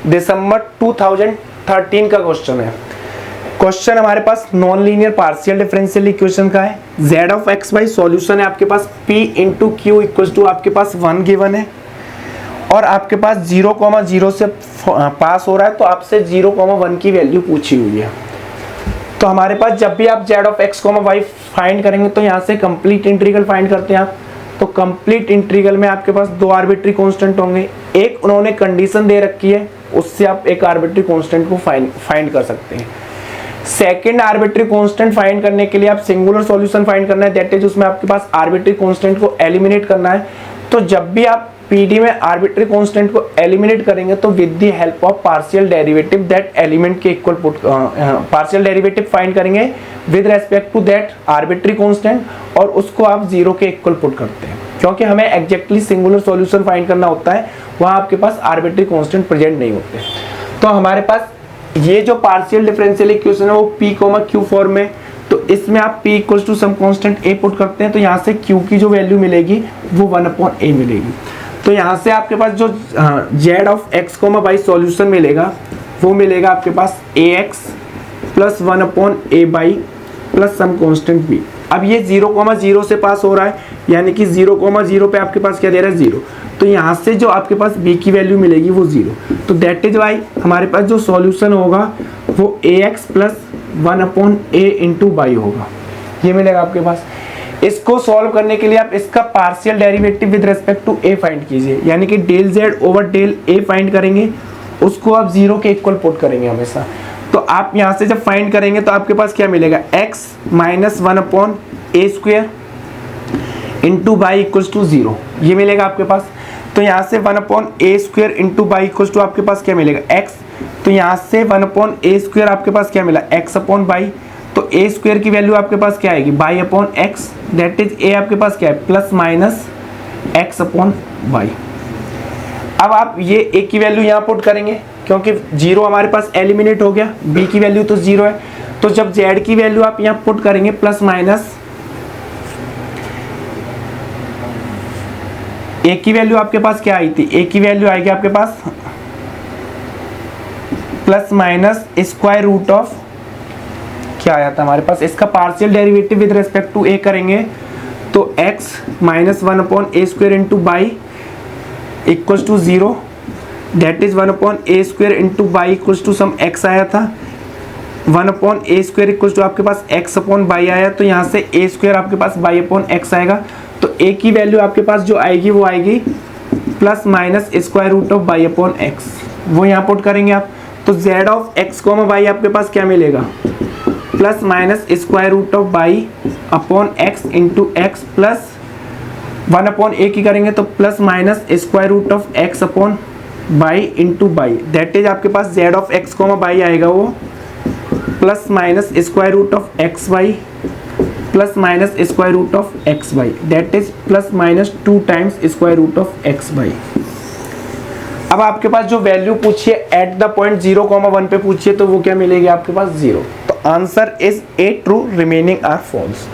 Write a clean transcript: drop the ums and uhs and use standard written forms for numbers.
दिसंबर 2013 का क्वेश्चन है। क्वेश्चन हमारे पास non linear partial differential equation का है। z of X Y solution है आपके पास p into Q equal to आपके पास 1 गिवन है और आपके पास 0,0 से पास हो रहा है, तो आपसे 0,1 की वैल्यू पूछी हुई है। तो हमारे पास जब भी आप z of X Y find करेंगे तो यहाँ से कंप्लीट इंटीग्रल फाइंड करते हैं आप। तो कंप्लीट इंटीग्रल में आपके पास दो आर्बिट्री कांस्टेंट होंगे, एक उन्होंने कंडीशन दे रखी है, उससे आप एक आर्बिट्री कांस्टेंट को फाइंड कर सकते हैं। सेकंड आर्बिट्री कांस्टेंट फाइंड करने के लिए आप सिंगुलर सॉल्यूशन फाइंड करना है, दैट इज उसमें आपके पास आर्बिट्री कांस्टेंट को एलिमिनेट करना है। तो जब भी आप पीडी में आर्बिट्री कांस्टेंट को एलिमिनेट करेंगे तो with the help of partial derivative that element के equal put partial derivative find करेंगे with respect to that arbitrary constant और उसको आप 0 के इक्वल पुट करते हैं, क्योंकि हमें एग्जैक्टली सिंगुलर सॉल्यूशन फाइंड करना होता है, वहां आपके पास आर्बिट्री कांस्टेंट प्रेजेंट नहीं होते। तो हमारे पास ये जो पार्शियल डिफरेंशियल इक्वेशन है वो p, q फॉर्म में, तो इसमें आप p equals to some constant a put करते हैं, तो यहाँ से q की जो वैल्यू मिलेगी वो 1/a मिलेगी। तो यहाँ से आपके पास जो z of x, y solution मिलेगा वो मिलेगा आपके पास ax plus 1/a by plus some constant b। अब ये 0,0 से पास हो रहा है, यानी कि 0,0 पे आपके पास क्या दे रहा है 0, तो यहाँ से जो आपके पास b की वैल्यू मिलेगी वो 0। तो दैट इज वाई हमारे पास जो सॉल्यूशन होगा वो ax plus 1/a into by होगा, ये मिलेगा आपके पास। इसको सॉल्व करने के लिए आप इसका partial derivative with respect to a find कीजिए, यानी कि del z over del a find करेंगे, उसको आप 0 के इक्वल पुट करेंगे हमेशा। तो आप यहाँ से जब फाइंड करेंगे तो आपके पास क्या मिलेगा, x minus 1/a square into by equals to 0, ये मिलेगा आपके पास। तो यहाँ से 1/a square into by equals to आपके पास क्या मिलेगा x, तो यहाँ से 1/a स्क्वायर आपके पास क्या मिला x अपॉन बाई, तो a स्क्वायर की वैल्यू आपके पास क्या आएगी by upon x, that is a आपके पास क्या है plus minus x upon by. अब आप ये a की वैल्यू यहाँ पुट करेंगे, क्योंकि 0 हमारे पास एलिमिनेट हो गया, b की वैल्यू तो 0 है, तो जब z की वैल्यू आप यहाँ पुट करेंगे प्लस माइनस a की वैल्यू आपके पास क्या आई थी, a की वैल्यू आएगी आपके पास plus minus square root of क्या आया था हमारे पास, इसका partial derivative with respect to a करेंगे तो x minus 1/a square into by equals to 0, that is 1/a square into by equals to some x आया था, 1/a स्क्वायर इक्वल्स टू आपके पास x अपॉन बाई आया, तो यहाँ से a square आपके पास बाई अपॉन x आएगा। तो a की वैल्यू आपके पास जो आएगी वो आएगी plus minus square root of by upon x, वो यहाँ पुट करेंगे आप। तो z ऑफ x, y आपके पास क्या मिलेगा plus minus square root of by upon x into X plus 1/a की करेंगे तो plus minus square root of x upon by into by, that is आपके पास z ऑफ x, y आएगा वो plus minus square root of X Y plus minus square root of X Y, that is plus minus 2 times square root of X Y. अब आपके पास जो value पूछिए at the point 0,1 पे पूछिए तो वो क्या मिलेगी आपके पास 0। तो answer is A true, remaining are false.